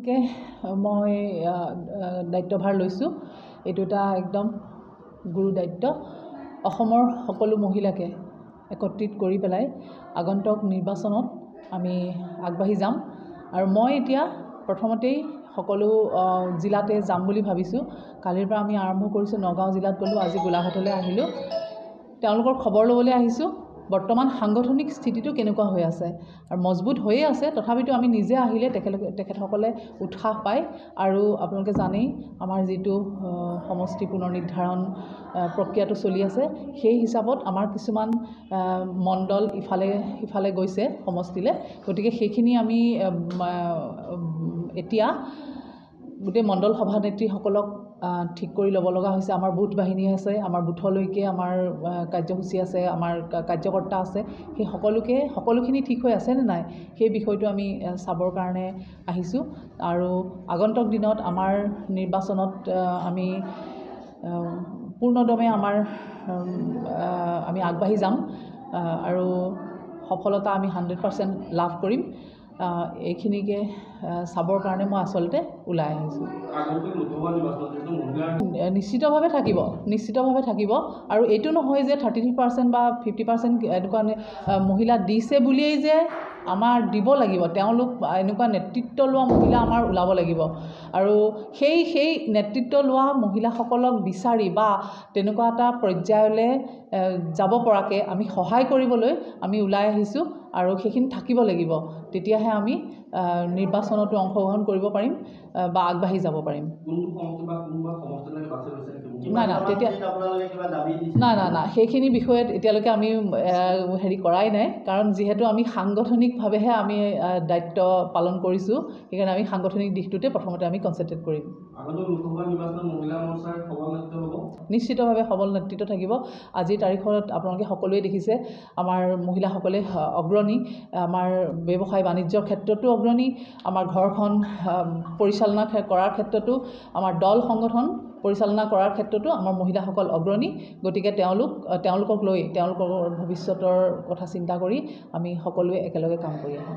নতুনকৈ মই দায়িত্বভাৰ লৈছোঁ। এইটো এটা একদম গুৰু দায়িত্ব। অসমৰ সকলো মহিলাকে একত্ৰিত কৰি পেলাই আগন্তুক নিৰ্বাচনত আমি আগবাঢ়ি যাম। আৰু মই এতিয়া প্ৰথমতেই সকলো জিলাতে যাম বুলি ভাবিছোঁ। কালিৰ পৰা আমি আৰম্ভ কৰিছোঁ। নগাঁও জিলাত গ'লোঁ, আজি গোলাঘাটলৈ আহিলোঁ। তেওঁলোকৰ খবৰ ল'বলৈ আহিছোঁ। বৰ্তমান সাংগঠনিক স্থিতিটো কেনেকুৱা হৈ আছে আৰু মজবুত হৈয়ে আছে। তথাপিতো আমি নিজে আহিলে তেখেতসকলে উৎসাহ পায়। আৰু আপোনালোকে জানেই আমাৰ যিটো সমষ্টি পুনৰ নিৰ্ধাৰণ প্ৰক্ৰিয়াটো চলি আছে, সেই হিচাপত আমাৰ কিছুমান মণ্ডল ইফালে গৈছে সমষ্টিলৈ। গতিকে সেইখিনি আমি এতিয়া গোটেই মণ্ডল সভানেত্ৰীসকলক ঠিক কৰি ল'ব লগা হৈছে। আমাৰ বুথ বাহিনী আছে, আমাৰ বুথলৈকে আমাৰ কাৰ্যসূচী আছে, আমাৰ কাৰ্যকৰ্তা আছে। সেই সকলোখিনি ঠিক হৈ আছেনে নাই সেই বিষয়টো আমি চাবৰ কাৰণে আহিছোঁ। আৰু আগন্তুক দিনত আমাৰ নিৰ্বাচনত আমি পূৰ্ণদমে আমি আগবাঢ়ি যাম আৰু সফলতা আমি 100% লাভ কৰিম। এইখিনিকে চাবৰ কাৰণে মই আচলতে ওলাই আহিছোঁ। নিশ্চিতভাৱে থাকিব। আৰু এইটো নহয় যে 33% বা 50% এনেকুৱা মহিলা দিছে বুলিয়েই যে আমাৰ দিব লাগিব। তেওঁলোক এনেকুৱা নেতৃত্ব লোৱা মহিলা আমাৰ ওলাব লাগিব। আৰু সেই নেতৃত্ব লোৱা মহিলাসকলক বিচাৰি বা তেনেকুৱা এটা পৰ্যায়লৈ যাব পৰাকৈ আমি সহায় কৰিবলৈ আমি ওলাই আহিছোঁ। আৰু সেইখিনি থাকিব লাগিব। তেতিয়াহে আমি নিৰ্বাচনতো অংশগ্ৰহণ কৰিব পাৰিম বা আগবাঢ়ি যাব পাৰিম। না সেইখিনি বিষয়ত এতিয়ালৈকে আমি কৰাই নাই। কাৰণ যিহেতু আমি সাংগঠনিকভাৱেহে আমি দায়িত্ব পালন কৰিছোঁ, সেইকাৰণে আমি সাংগঠনিক দিশটোতে প্ৰথমতে আমি কনচেনট্ৰেট কৰিম। নিশ্চিতভাৱে সবল নেতৃত্ব থাকিব। আজিৰ তাৰিখত আপোনালোকে সকলোৱে দেখিছে আমাৰ মহিলাসকলে অগ্ৰণী, আমাৰ ব্যৱসায় বাণিজ্যৰ ক্ষেত্ৰতো অগ্ৰণী, আমাৰ ঘৰখন পৰিচালনা কৰাৰ ক্ষেত্ৰতো, আমাৰ দল সংগঠন পৰিচালনা কৰাৰ ক্ষেত্ৰতো আমাৰ মহিলাসকল অগ্ৰণী। গতিকে তেওঁলোকক লৈ তেওঁলোকৰ ভৱিষ্যতৰ কথা চিন্তা কৰি আমি সকলোৱে একেলগে কাম কৰি আহিম।